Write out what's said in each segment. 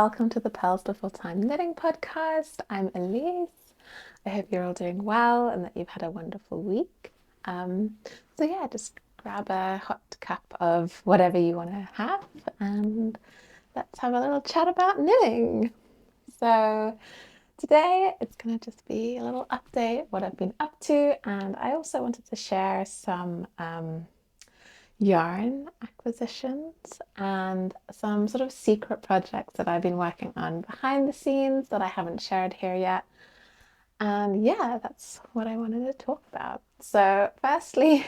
welcome to the Purlsbeforethyme knitting podcast. I'm Elise. I hope you're all doing well and that you've had a wonderful week. So yeah, just grab a hot cup of whatever you want to have and let's have a little chat about knitting. So today it's going to just be a little update, what I've been up to, and I also wanted to share some yarn acquisitions and some sort of secret projects that I've been working on behind the scenes that I haven't shared here yet. And yeah, that's what I wanted to talk about. So firstly,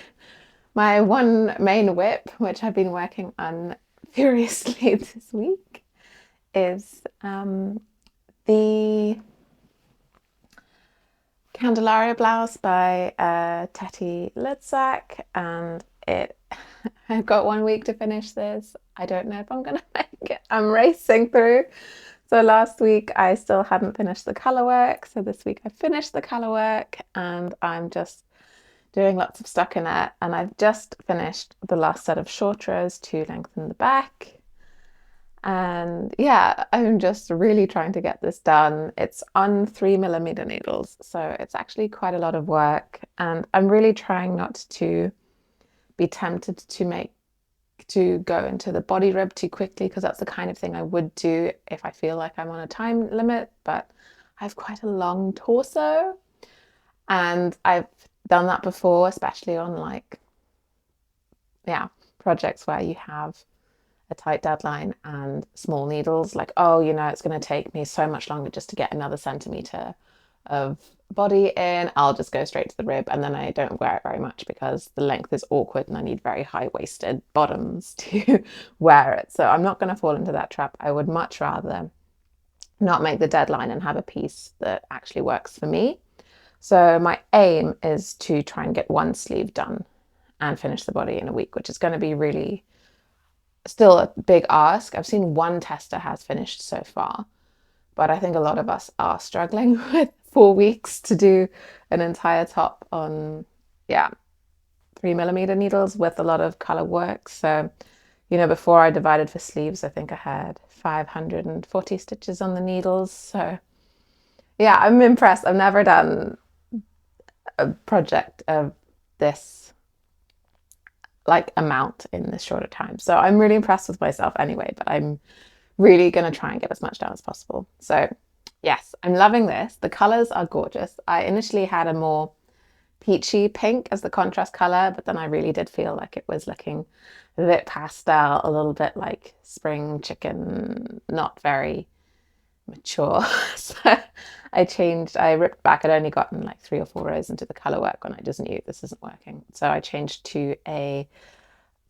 my one main whip, which I've been working on furiously this week, is the Candelaria blouse by Teti Lutsak, and I've got 1 week to finish this. I don't know if I'm gonna make it. I'm racing through. So last week I still hadn't finished the color work. So this week I finished the color work and I'm just doing lots of stockinette, and I've just finished the last set of short rows to lengthen the back. And yeah, I'm just really trying to get this done. It's on 3mm needles, so it's actually quite a lot of work, and I'm really trying not to be tempted to go into the body rib too quickly, because that's the kind of thing I would do if I feel like I'm on a time limit. But I have quite a long torso, and I've done that before, especially on projects where you have a tight deadline and small needles, like, oh, it's going to take me so much longer just to get another centimeter of body in. I'll just go straight to the rib, and then I don't wear it very much because the length is awkward and I need very high-waisted bottoms to wear it. So I'm not going to fall into that trap. I would much rather not make the deadline and have a piece that actually works for me. So my aim is to try and get one sleeve done and finish the body in a week, which is going to be really still a big ask. I've seen one tester has finished so far, but I think a lot of us are struggling with 4 weeks to do an entire top on 3mm needles with a lot of color work. So before I divided for sleeves, I think I had 540 stitches on the needles. So yeah, I'm impressed. I've never done a project of this amount in this shorter time. So I'm really impressed with myself anyway, but I'm really going to try and get as much done as possible. So yes, I'm loving this. The colors are gorgeous. I initially had a more peachy pink as the contrast color, but then I really did feel like it was looking a bit pastel, a little bit like spring chicken, not very mature. So I ripped back. I'd only gotten like 3 or 4 rows into the color work when I just knew this isn't working. So I changed to a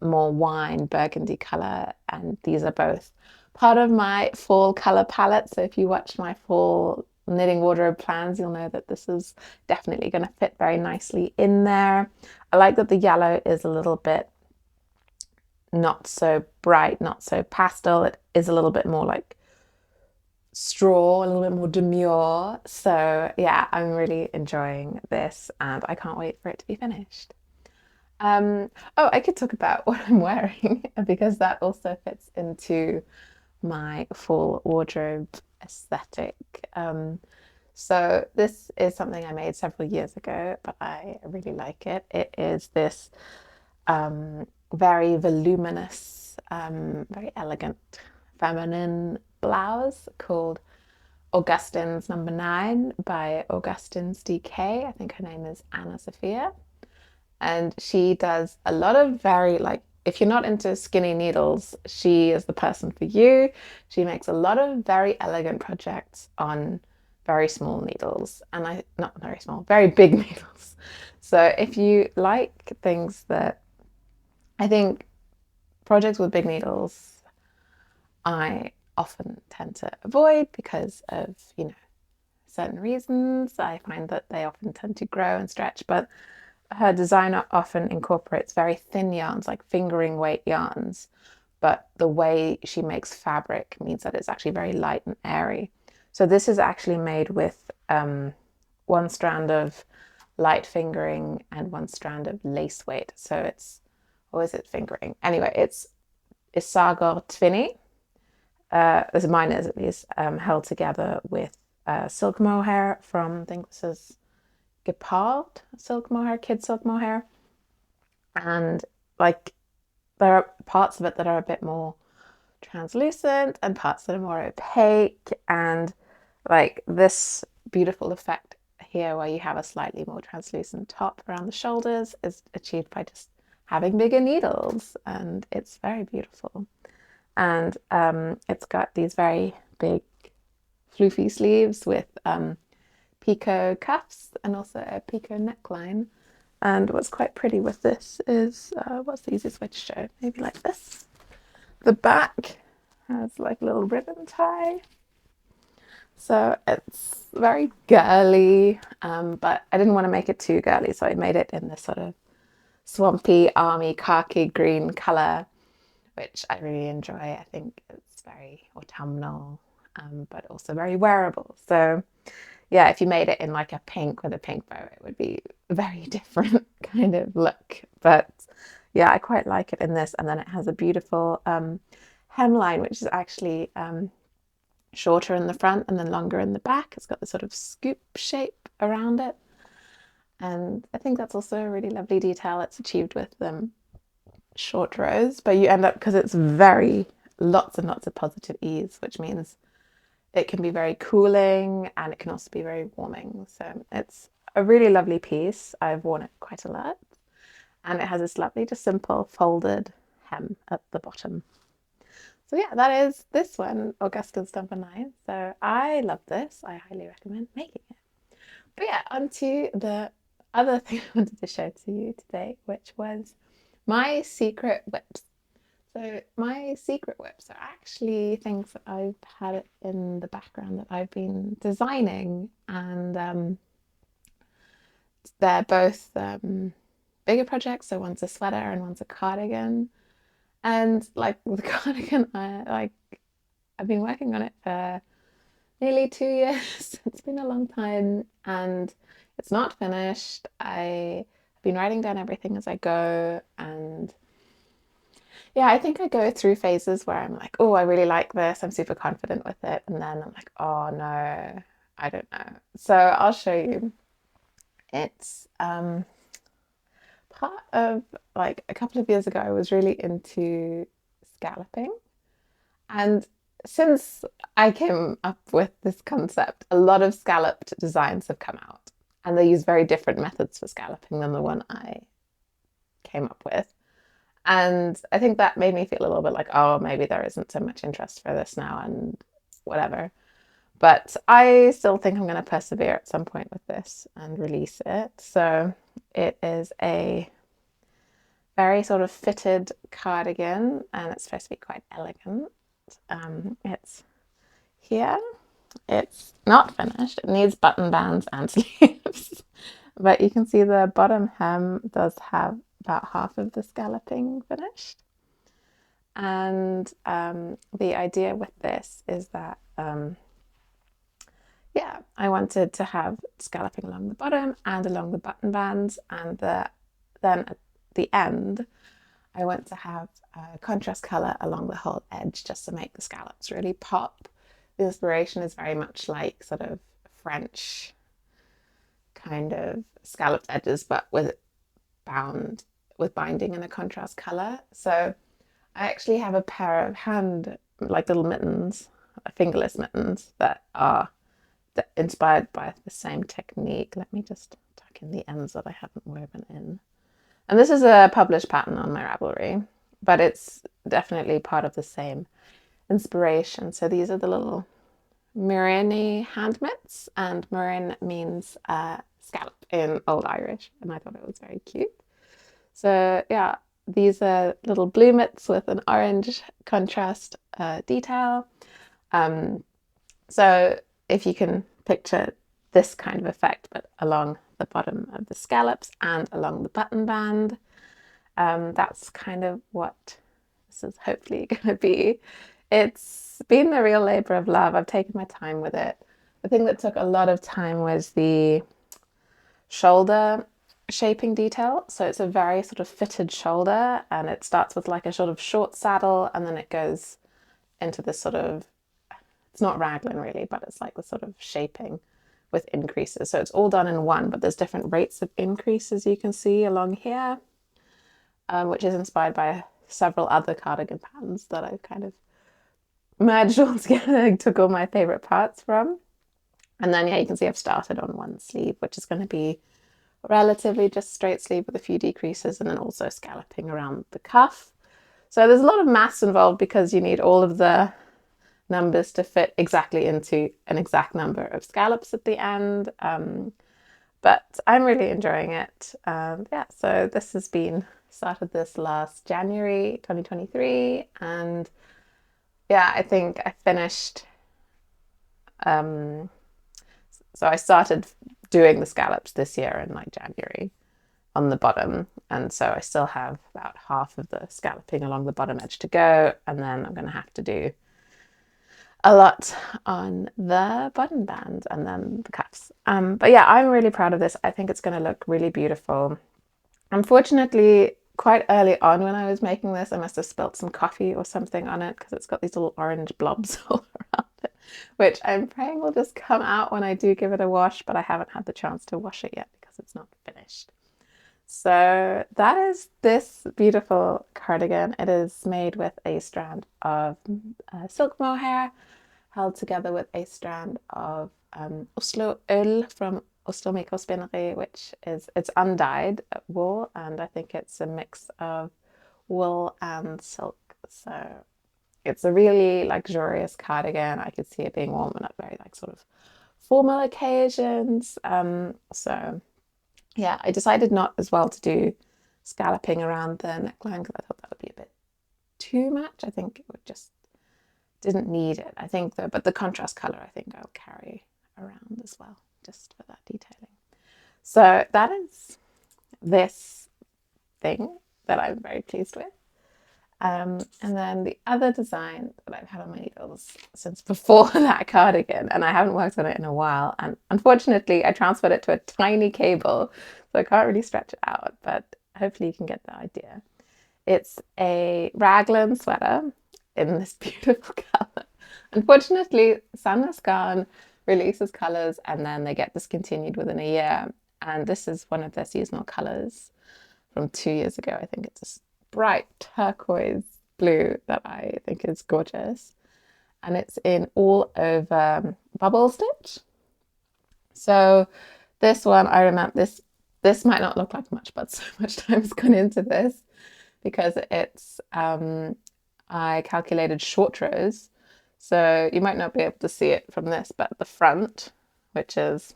more wine burgundy color, and these are both part of my fall color palette. So if you watch my fall knitting wardrobe plans, you'll know that this is definitely going to fit very nicely in there. I like that the yellow is a little bit not so bright, not so pastel. It is a little bit more like straw, a little bit more demure. So yeah, I'm really enjoying this and I can't wait for it to be finished. Oh, I could talk about what I'm wearing because that also fits into my fall wardrobe aesthetic. So this is something I made several years ago, but I really like it. It is this very voluminous, very elegant, feminine blouse called Augustins number 9 by Augustins DK. I think her name is Anna Sophia. And she does a lot of very, if you're not into skinny needles, she is the person for you. She makes a lot of very elegant projects on very small needles, and not very small, very big needles. So if you like things that, I think projects with big needles, I often tend to avoid because of, certain reasons. I find that they often tend to grow and stretch, but her designer often incorporates very thin yarns, like fingering weight yarns, but the way she makes fabric means that it's actually very light and airy. So this is actually made with 1 strand of light fingering and 1 strand of lace weight. So it's, or is it fingering? Anyway, it's Isagar Twinny. this mine is at least, held together with silk mohair from, I think this is Gepard silk mohair, kid silk mohair. And like there are parts of it that are a bit more translucent and parts that are more opaque, and like this beautiful effect here where you have a slightly more translucent top around the shoulders is achieved by just having bigger needles, and it's very beautiful. And it's got these very big floofy sleeves with picot cuffs and also a picot neckline. And what's quite pretty with this is, what's the easiest way to show? Maybe like this. The back has like a little ribbon tie. So it's very girly, but I didn't want to make it too girly, so I made it in this sort of swampy, army, khaki green colour, which I really enjoy. I think it's very autumnal, but also very wearable. So yeah, if you made it in like a pink with a pink bow, it would be a very different kind of look. But yeah, I quite like it in this. And then it has a beautiful hemline, which is actually shorter in the front and then longer in the back. It's got the sort of scoop shape around it. And I think that's also a really lovely detail. It's achieved with short rows, but you end up, because it's very lots and lots of positive ease, which means it can be very cooling and it can also be very warming. So it's a really lovely piece. I've worn it quite a lot, and it has this lovely, just simple folded hem at the bottom. So yeah, that is this one, Augustins number 9. So I love this. I highly recommend making it. But yeah, onto the other thing I wanted to show to you today, which was my secret whips. So my secret whips are actually things that I've had in the background that I've been designing, and they're both bigger projects. So one's a sweater and one's a cardigan. And like with the cardigan, I've been working on it for nearly 2 years. It's been a long time and it's not finished. I've been writing down everything as I go, and yeah, I think I go through phases where I'm like, oh, I really like this. I'm super confident with it. And then I'm like, oh no, I don't know. So I'll show you. It's part of, like, a couple of years ago, I was really into scalloping. And since I came up with this concept, a lot of scalloped designs have come out. And they use very different methods for scalloping than the one I came up with. And I think that made me feel a little bit like, oh, maybe there isn't so much interest for this now and whatever. But I still think I'm going to persevere at some point with this and release it. So it is a very sort of fitted cardigan, and it's supposed to be quite elegant. It's here. It's not finished. It needs button bands and sleeves. But you can see the bottom hem does have about half of the scalloping finished. And the idea with this is that, yeah, I wanted to have scalloping along the bottom and along the button bands, and then at the end, I want to have a contrast color along the whole edge just to make the scallops really pop. The inspiration is very much like sort of French kind of scalloped edges, but with binding in a contrast color. So I actually have a pair of like little mittens, fingerless mittens, that are inspired by the same technique. Let me just tuck in the ends that I haven't woven in. And this is a published pattern on my Ravelry, but it's definitely part of the same inspiration. So these are the little Muirini hand mitts, and Muirin means scallop in Old Irish, and I thought it was very cute. So yeah, these are little blue mitts with an orange contrast detail. So if you can picture this kind of effect, but along the bottom of the scallops and along the button band, that's kind of what this is hopefully going to be. It's been a real labor of love. I've taken my time with it. The thing that took a lot of time was the shoulder shaping detail. So it's a very sort of fitted shoulder, and it starts with like a sort of short saddle, and then it goes into this sort of, it's not raglan really, but it's like the sort of shaping with increases. So it's all done in one, but there's different rates of increases you can see along here, which is inspired by several other cardigan patterns that I've kind of merged all together and took all my favorite parts from. And then, yeah, you can see I've started on one sleeve, which is going to be relatively just straight sleeve with a few decreases, and then also scalloping around the cuff. So there's a lot of maths involved because you need all of the numbers to fit exactly into an exact number of scallops at the end. But I'm really enjoying it. Yeah, so this has been started this last January 2023, and yeah, I think I finished. So I started doing the scallops this year in like January on the bottom, and so I still have about half of the scalloping along the bottom edge to go, and then I'm going to have to do a lot on the button band and then the cuffs. But yeah, I'm really proud of this. I think it's going to look really beautiful. Unfortunately, quite early on when I was making this, I must have spilt some coffee or something on it because it's got these little orange blobs all around it, which I'm praying will just come out when I do give it a wash, but I haven't had the chance to wash it yet because it's not finished. So that is this beautiful cardigan. It is made with a strand of silk mohair held together with a strand of Oslo ull from Oslo Spinnery, which is, it's undyed wool, and I think it's a mix of wool and silk. So it's a really luxurious cardigan. I could see it being worn on very like sort of formal occasions. So yeah, I decided not as well to do scalloping around the neckline because I thought that would be a bit too much. I think it would just didn't need it. I think though, but the contrast color I think I'll carry around as well, just for that detailing. So that is this thing that I'm very pleased with. And then the other design that I've had on my needles since before that cardigan, and I haven't worked on it in a while, and unfortunately I transferred it to a tiny cable, so I can't really stretch it out, but hopefully you can get the idea. It's a raglan sweater in this beautiful color. Unfortunately, Sandnes releases colors and then they get discontinued within a year. And this is one of their seasonal colors from 2 years ago. I think it's a bright turquoise blue that I think is gorgeous. And it's in all over bubble stitch. So this one, I remember this might not look like much, but so much time has gone into this because it's I calculated short rows. So you might not be able to see it from this, but the front, which is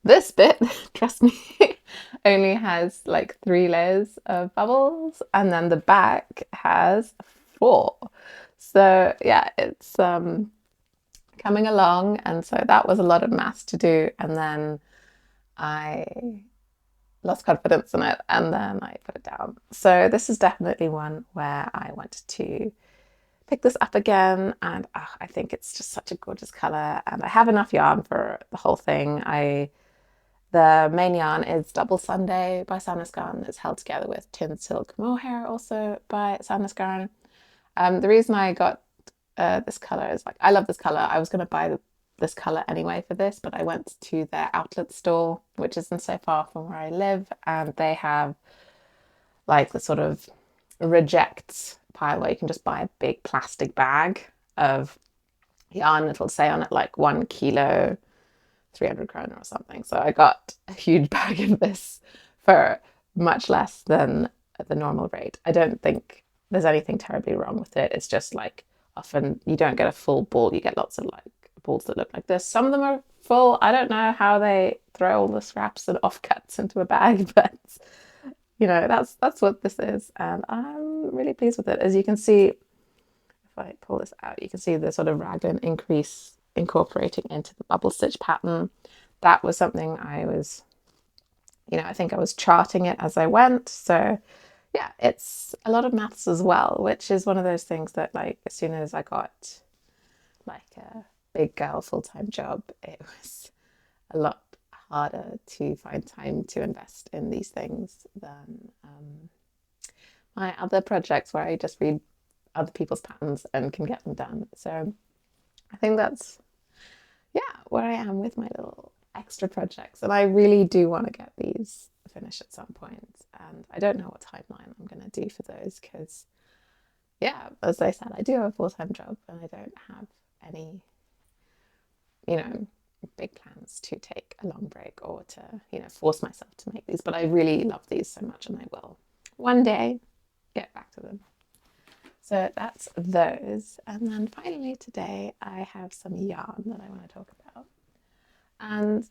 this bit, trust me, only has like 3 layers of bubbles, and then the back has 4. So yeah, it's coming along, and so that was a lot of maths to do, and then I lost confidence in it and then I put it down. So this is definitely one where I wanted to pick this up again, and I think it's just such a gorgeous color, and I have enough yarn for the whole thing. The main yarn is Double Sunday by Sandnes Garn. It's held together with Tin Silk Mohair, also by Sandnes Garn. The reason I got this color is like I love this color. I was going to buy this color anyway for this, but I went to their outlet store, which isn't so far from where I live, and they have like the sort of rejects pile where you can just buy a big plastic bag of yarn. It'll say on it like 1 kilo 300 krona or something. So I got a huge bag of this for much less than the normal rate. I don't think there's anything terribly wrong with it. It's just like often you don't get a full ball. You get lots of like balls that look like this. Some of them are full. I don't know how they throw all the scraps and offcuts into a bag, but you know, that's what this is, and I'm really pleased with it. As you can see, if I pull this out, you can see the sort of raglan increase incorporating into the bubble stitch pattern. That was something I was, you know, I think I was charting it as I went. So yeah, it's a lot of maths as well, which is one of those things that like as soon as I got like a big girl full-time job, it was a lot harder to find time to invest in these things than my other projects where I just read other people's patterns and can get them done. So I think that's, yeah, where I am with my little extra projects. And I really do want to get these finished at some point. And I don't know what timeline I'm going to do for those because, yeah, as I said, I do have a full-time job and I don't have any, big plans to take a long break or to, force myself to make these. But I really love these so much and I will one day get back to them. So that's those. And then finally today I have some yarn that I want to talk about. And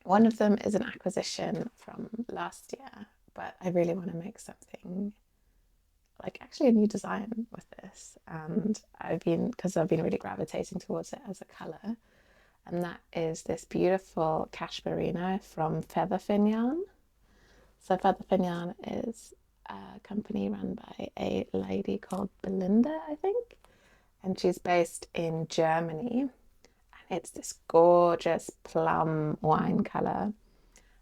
one of them is an acquisition from last year, but I really want to make something like actually a new design with this. And because I've been really gravitating towards it as a colour. And that is this beautiful cashmerino from Featherfin Yarn. So Featherfin Yarn is a company run by a lady called Belinda, I think. And she's based in Germany. And it's this gorgeous plum wine colour.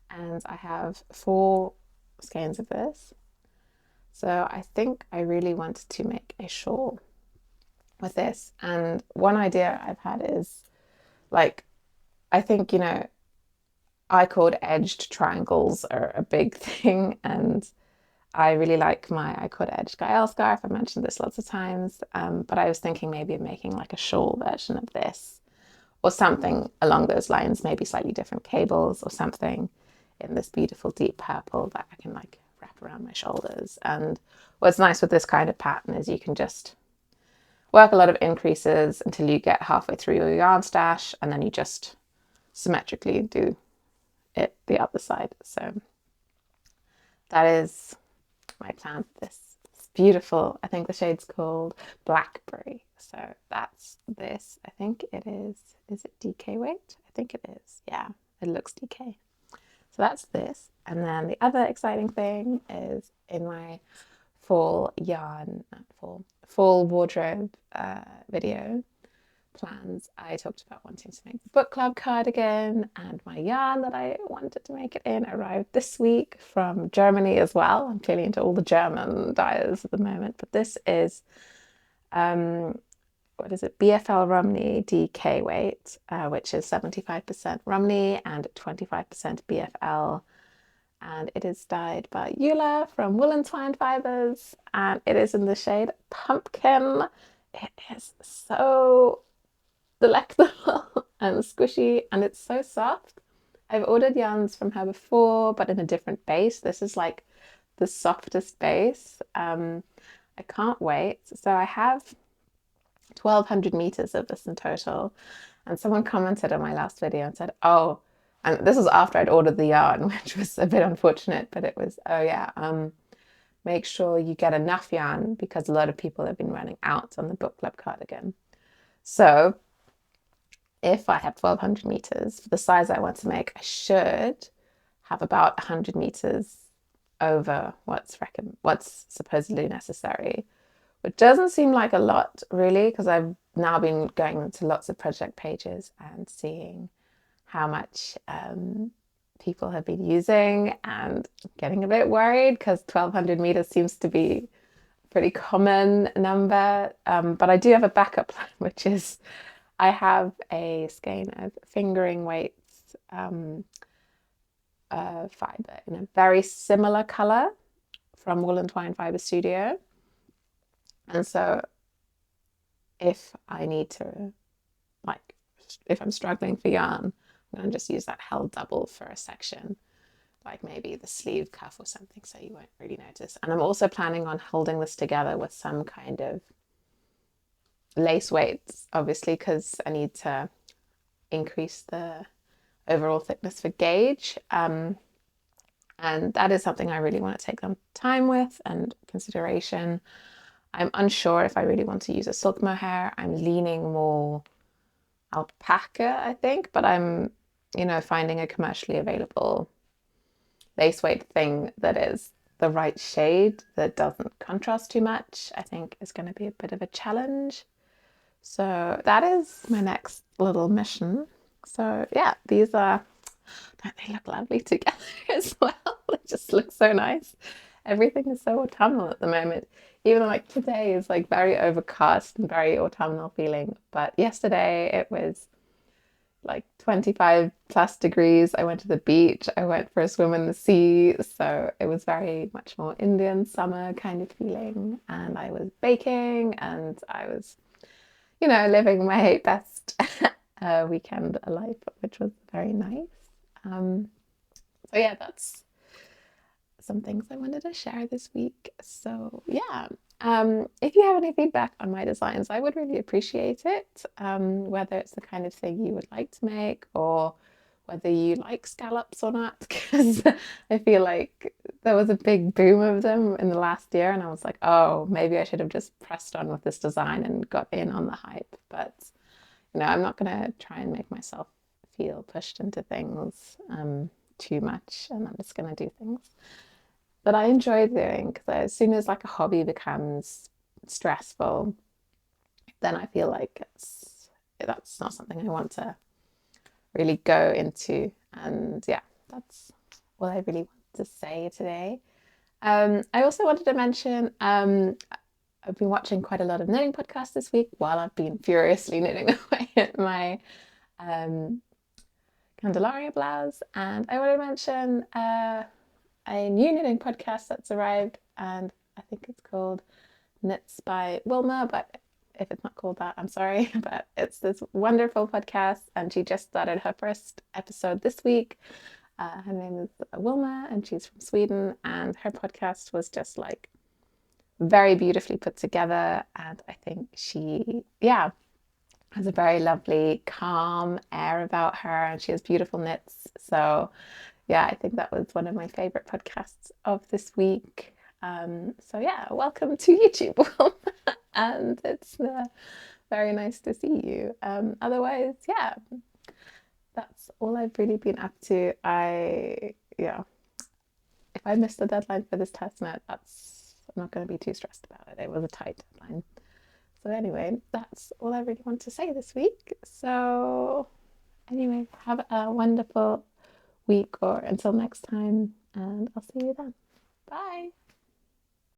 And I have 4 skeins of this. So I think I really wanted to make a shawl with this. And one idea I've had is, like, I think, I-cord edged triangles are a big thing. And I really like my I-cord edged Gael scarf. I've mentioned this lots of times. But I was thinking maybe of making like a shawl version of this or something along those lines, maybe slightly different cables or something in this beautiful deep purple that I can like wrap around my shoulders. And what's nice with this kind of pattern is you can just work a lot of increases until you get halfway through your yarn stash and then you just symmetrically do it the other side. So that is my plan for this. It's beautiful. I think the shade's called Blackberry. So that's this. I think it is it DK weight? I think it is. Yeah, it looks DK. So that's this. And then the other exciting thing is in my fall wardrobe video plans, I talked about wanting to make the book club cardigan, and my yarn that I wanted to make it in arrived this week from Germany as well. I'm clearly into all the German dyers at the moment, but this is what is it? BFL Romney DK weight, which is 75% Romney and 25% BFL. And it is dyed by Eula from Woolen Twine Fibers, and it is in the shade Pumpkin. It is so delectable and squishy, and it's so soft. I've ordered yarns from her before, but in a different base. This is like the softest base. I can't wait. So I have 1,200 meters of this in total. And someone commented on my last video and said, oh, and this was after I'd ordered the yarn, which was a bit unfortunate, but it was, oh yeah, make sure you get enough yarn because a lot of people have been running out on the book club cardigan. So if I have 1,200 meters for the size I want to make, I should have about 100 meters over what's supposedly necessary, which doesn't seem like a lot really, because I've now been going into lots of project pages and seeing how much people have been using and getting a bit worried because 1,200 meters seems to be a pretty common number. But I do have a backup plan, which is I have a skein of fingering weights fiber in a very similar color from Woolen Twine Fiber Studio. And so if I need to, like, if I'm struggling for yarn, I'm going to just use that held double for a section, like maybe the sleeve cuff or something, so you won't really notice. And I'm also planning on holding this together with some kind of lace weights, obviously, because I need to increase the overall thickness for gauge. And that is something I really want to take some time with and consideration. I'm unsure if I really want to use a silk mohair. I'm leaning more alpaca, I think, but I'm, finding a commercially available lace weight thing that is the right shade that doesn't contrast too much, I think is going to be a bit of a challenge. So that is my next little mission. So yeah, these are, don't they look lovely together as well? They just look so nice. Everything is so autumnal at the moment. Even like today is like very overcast and very autumnal feeling. But yesterday it was like 25 plus degrees. I went to the beach. I went for a swim in the sea. So it was very much more Indian summer kind of feeling. And I was baking and I was, living my best weekend life, which was very nice. Um, so yeah, that's some things I wanted to share this week. So yeah, if you have any feedback on my designs, I would really appreciate it. Whether it's the kind of thing you would like to make or whether you like scallops or not, because I feel like there was a big boom of them in the last year, and I was like, oh, maybe I should have just pressed on with this design and got in on the hype. But I'm not gonna try and make myself feel pushed into things too much, and I'm just gonna do things that I enjoy doing, because as soon as like a hobby becomes stressful, then I feel like that's not something I want to really go into. And yeah, that's what I really want to say today. I also wanted to mention I've been watching quite a lot of knitting podcasts this week while I've been furiously knitting away at my Candelaria blouse, and I want to mention a new knitting podcast that's arrived, and I think it's called Knits by Wilma, but if it's not called that, I'm sorry. But it's this wonderful podcast, and she just started her first episode this week. Her name is Wilma, and she's from Sweden, and her podcast was just like very beautifully put together, and I think she, yeah, has a very lovely, calm air about her, and she has beautiful knits. So yeah, I think that was one of my favorite podcasts of this week. So yeah, welcome to YouTube, Wilma, and it's very nice to see you. Otherwise, yeah, that's all I've really been up to. Yeah, if I missed the deadline for this test net, I'm not going to be too stressed about it. It was a tight deadline. So anyway, that's all I really want to say this week. So anyway, have a wonderful week or until next time, and I'll see you then. Bye.